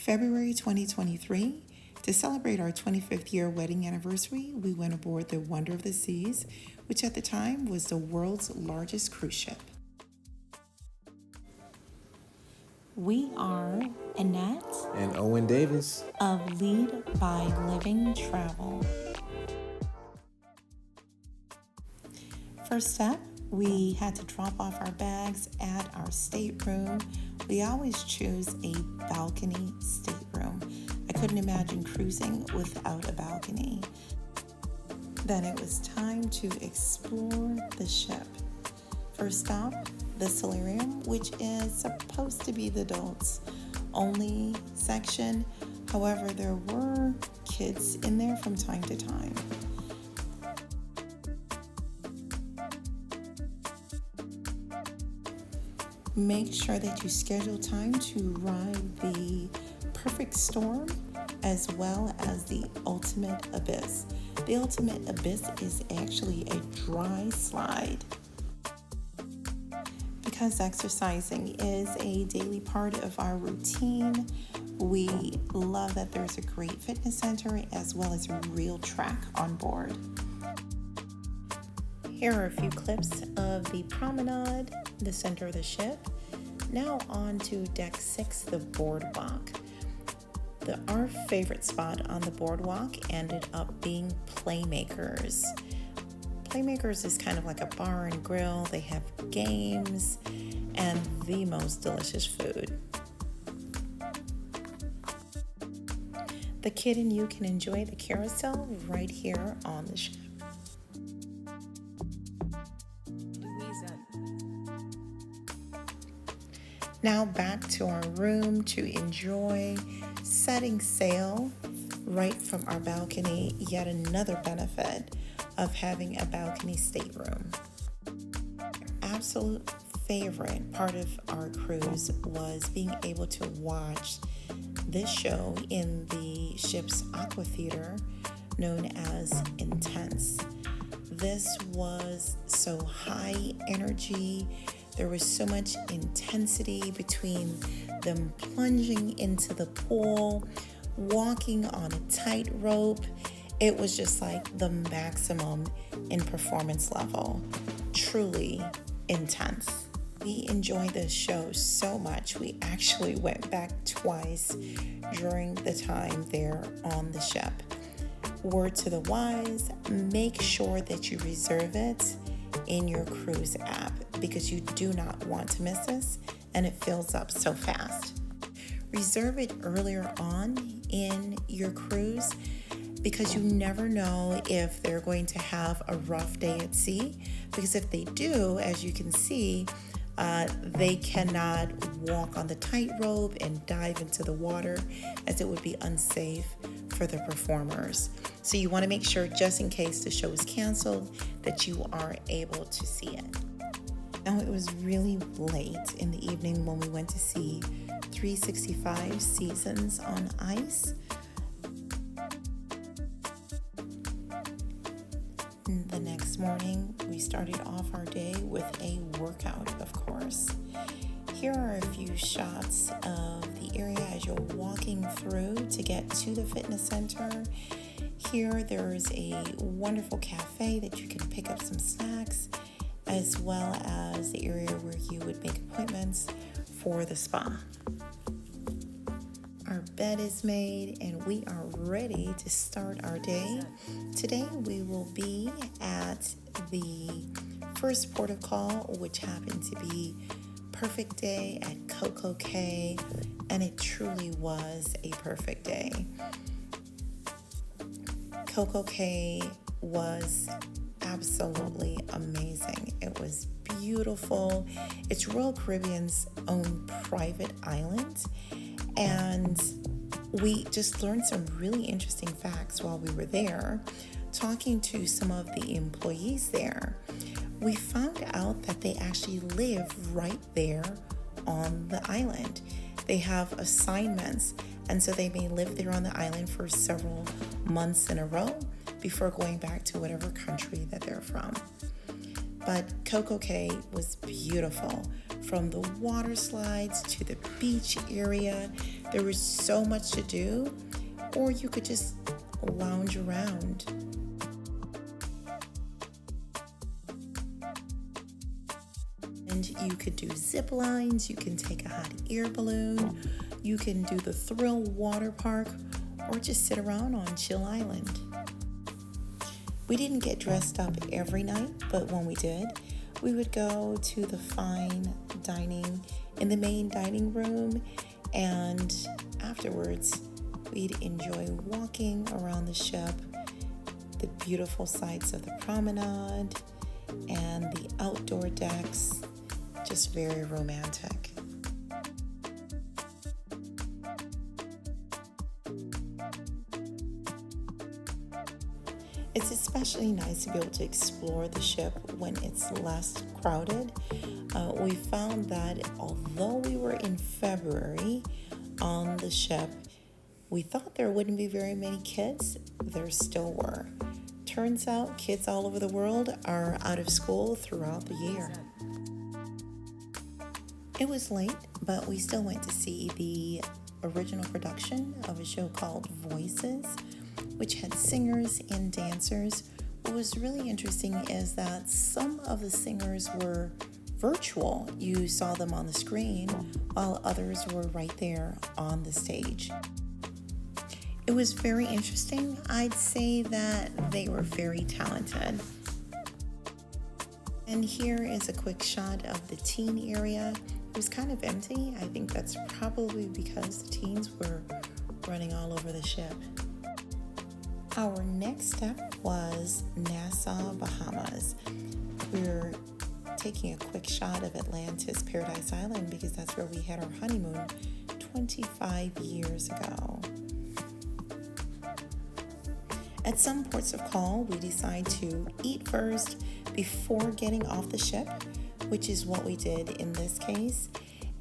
February 2023, to celebrate our 25th year wedding anniversary, we went aboard the Wonder of the Seas, which at the time was the world's largest cruise ship. We are Annette and Owen Davis of Lead by Living Travel. First up, we had to drop off our bags at our stateroom. We always choose a balcony stateroom. I couldn't imagine cruising without a balcony. Then it was time to explore the ship. First stop, the solarium, which is supposed to be the adults only section. However, there were kids in there from time to time. Make sure that you schedule time to ride the Perfect Storm as well as the Ultimate Abyss. The Ultimate Abyss is actually a dry slide. Because exercising is a daily part of our routine, we love that there's a great fitness center as well as a real track on board. Here are a few clips of the promenade, the center of the ship. Now on to deck 6, the boardwalk. Our favorite spot on the boardwalk ended up being Playmakers. Playmakers is kind of like a bar and grill. They have games and the most delicious food. The kid and you can enjoy the carousel right here on the ship. Now back to our room to enjoy setting sail right from our balcony. Yet another benefit of having a balcony stateroom. Absolute favorite part of our cruise was being able to watch this show in the ship's Aqua Theater known as Intense. This was so high energy. There was so much intensity between them plunging into the pool, walking on a tightrope. It was just like the maximum in performance level. Truly intense. We enjoyed this show so much. We actually went back twice during the time there on the ship. Word to the wise, make sure that you reserve it in your cruise app because you do not want to miss this and it fills up so fast. Reserve it earlier on in your cruise because you never know if they're going to have a rough day at sea, because if they do, as you can see, they cannot walk on the tightrope and dive into the water as it would be unsafe for the performers. So you want to make sure, just in case the show is canceled, that you are able to see it. Now it was really late in the evening when we went to see 365 Seasons on Ice. The next morning, we started off our day with a workout, of course. Here are a few shots of the area as you're walking through to get to the fitness center. Here, there's a wonderful cafe that you can pick up some snacks, as well as the area where you would make appointments for the spa. Our bed is made and we are ready to start our day. Today we will be at the first port of call, which happened to be Perfect Day at Coco Cay, and it truly was a perfect day. Coco Cay was absolutely amazing. It was beautiful. It's Royal Caribbean's own private island, and we just learned some really interesting facts while we were there. Talking to some of the employees there, we found out that they actually live right there on the island. They have assignments, and so they may live there on the island for several months in a row before going back to whatever country that they're from. But Coco Cay was beautiful. From the water slides to the beach area, there was so much to do, or you could just lounge around. And you could do zip lines, you can take a hot air balloon, you can do the thrill water park, or just sit around on Chill Island. We didn't get dressed up every night, but when we did, we would go to the fine dining in the main dining room, and afterwards we'd enjoy walking around the ship, the beautiful sights of the promenade and the outdoor decks. Just very romantic. It's especially nice to be able to explore the ship when it's less crowded. We found that although we were in February on the ship, we thought there wouldn't be very many kids. There still were. Turns out kids all over the world are out of school throughout the year. It was late, but we still went to see the original production of a show called Voices, which had singers and dancers. What was really interesting is that some of the singers were virtual. You saw them on the screen, while others were right there on the stage. It was very interesting. I'd say that they were very talented. And here is a quick shot of the teen area. It was kind of empty. I think that's probably because the teens were running all over the ship. Our next step was Nassau, Bahamas. We're taking a quick shot of Atlantis Paradise Island because that's where we had our honeymoon 25 years ago. At some ports of call, we decide to eat first before getting off the ship, which is what we did in this case.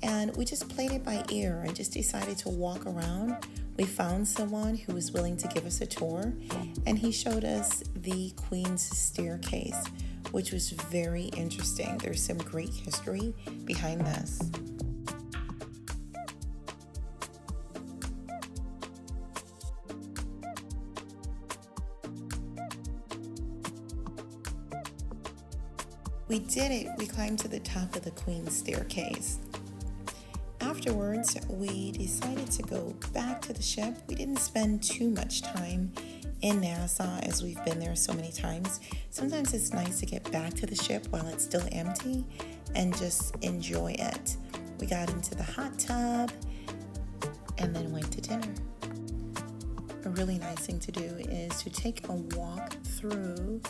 And we just played it by ear. I just decided to walk around. We found someone who was willing to give us a tour, and he showed us the Queen's Staircase, which was very interesting. There's some great history behind this. We did it. We climbed to the top of the Queen's Staircase. Afterwards, we decided to go back to the ship. We didn't spend too much time in Nassau as we've been there so many times. Sometimes it's nice to get back to the ship while it's still empty and just enjoy it. We got into the hot tub and then went to dinner. A really nice thing to do is to take a walk through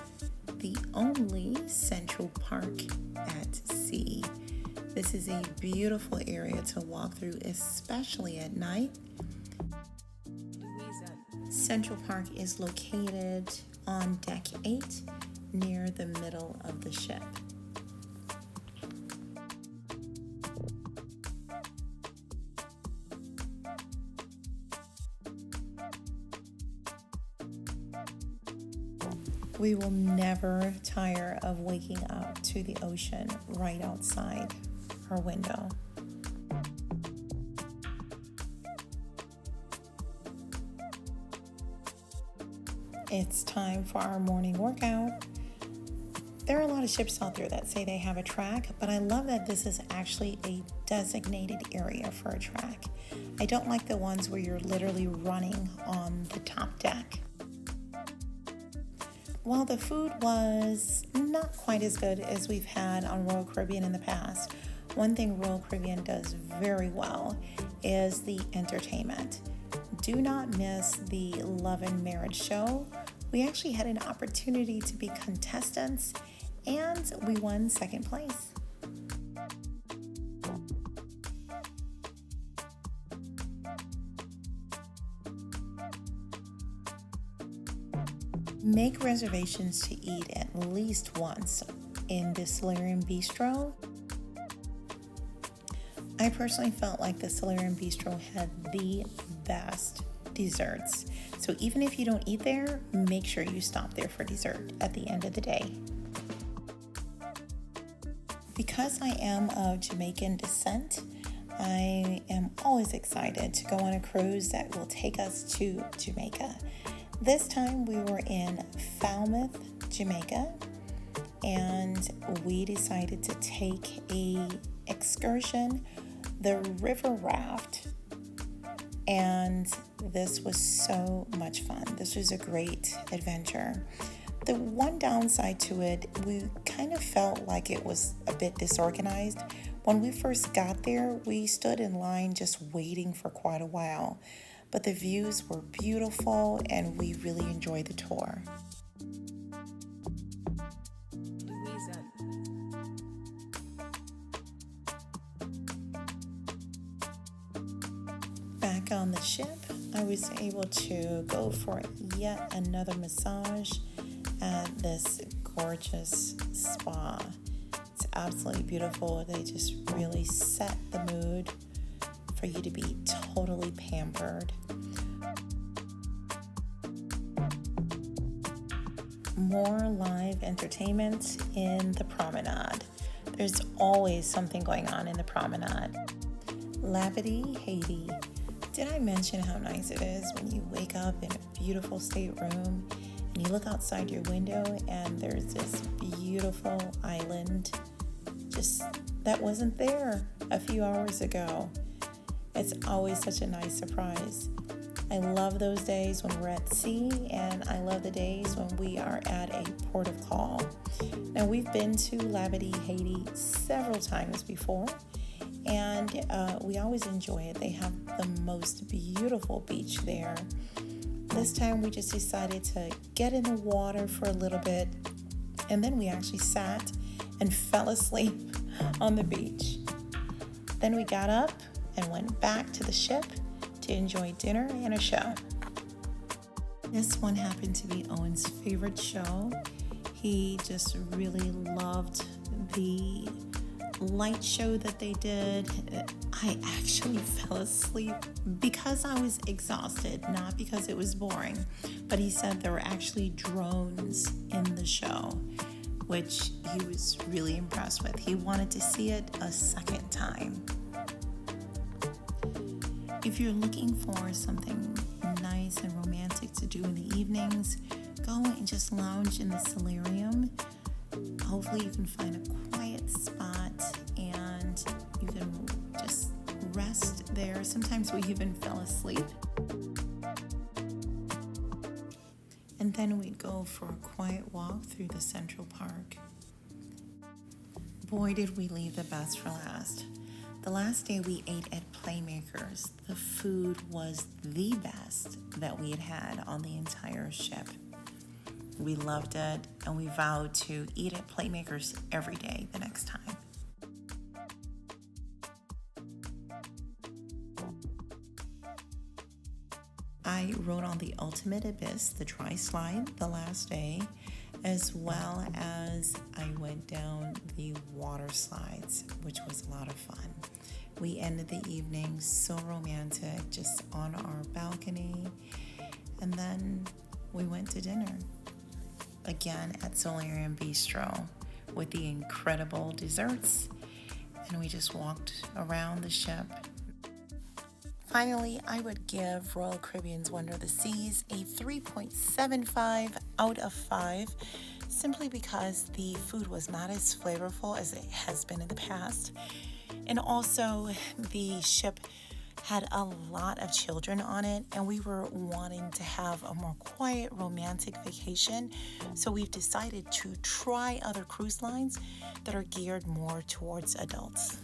the only Central Park at sea. This is a beautiful area to walk through, especially at night. Central Park is located on deck 8 near the middle of the ship. We will never tire of waking up to the ocean right outside our window. It's time for our morning workout. There are a lot of ships out there that say they have a track, but I love that this is actually a designated area for a track. I don't like the ones where you're literally running on the top deck. While the food was not quite as good as we've had on Royal Caribbean in the past, one thing Royal Caribbean does very well is the entertainment. Do not miss the Love and Marriage show. We actually had an opportunity to be contestants, and we won second place. Make reservations to eat at least once in the Solarium Bistro. I personally felt like the Solarium Bistro had the best desserts. So even if you don't eat there, make sure you stop there for dessert at the end of the day. Because I am of Jamaican descent, I am always excited to go on a cruise that will take us to Jamaica. This time we were in Falmouth, Jamaica, and we decided to take a excursion, the river raft, and this was so much fun. This was a great adventure. The one downside to it, we kind of felt like it was a bit disorganized. When we first got there, we stood in line just waiting for quite a while, but the views were beautiful and we really enjoyed the tour. Back on the ship, I was able to go for yet another massage at this gorgeous spa. It's absolutely beautiful. They just really set the mood for you to be totally pampered. More live entertainment in the promenade. There's always something going on in the promenade. Labadee Haiti. Did I mention how nice it is when you wake up in a beautiful stateroom and you look outside your window and there's this beautiful island just that wasn't there a few hours ago? It's always such a nice surprise. I love those days when we're at sea, and I love the days when we are at a port of call. Now, we've been to Labadee, Haiti several times before, and we always enjoy it. They have the most beautiful beach there. This time we just decided to get in the water for a little bit, and then we actually sat and fell asleep on the beach. Then we got up and went back to the ship to enjoy dinner and a show. This one happened to be Owen's favorite show. He just really loved the light show that they did. I actually fell asleep because I was exhausted, not because it was boring. But he said there were actually drones in the show, which he was really impressed with. He wanted to see it a second time. If you're looking for something nice and romantic to do in the evenings, go and just lounge in the solarium. Hopefully you can find a quiet spot and you can just rest there. Sometimes we even fell asleep. And then we'd go for a quiet walk through the Central Park. Boy, did we leave the best for last. The last day we ate at Playmakers, the food was the best that we had had on the entire ship. We loved it, and we vowed to eat at Playmakers every day the next time. I rode on the Ultimate Abyss, the dry slide, the last day, as well as I went down the water slides, which was a lot of fun. We ended the evening so romantic, just on our balcony, and then we went to dinner, again at Solarium Bistro, with the incredible desserts, and we just walked around the ship. Finally, I would give Royal Caribbean's Wonder of the Seas a 3.75 out of 5, simply because the food was not as flavorful as it has been in the past. And also, the ship had a lot of children on it, and we were wanting to have a more quiet, romantic vacation. So we've decided to try other cruise lines that are geared more towards adults.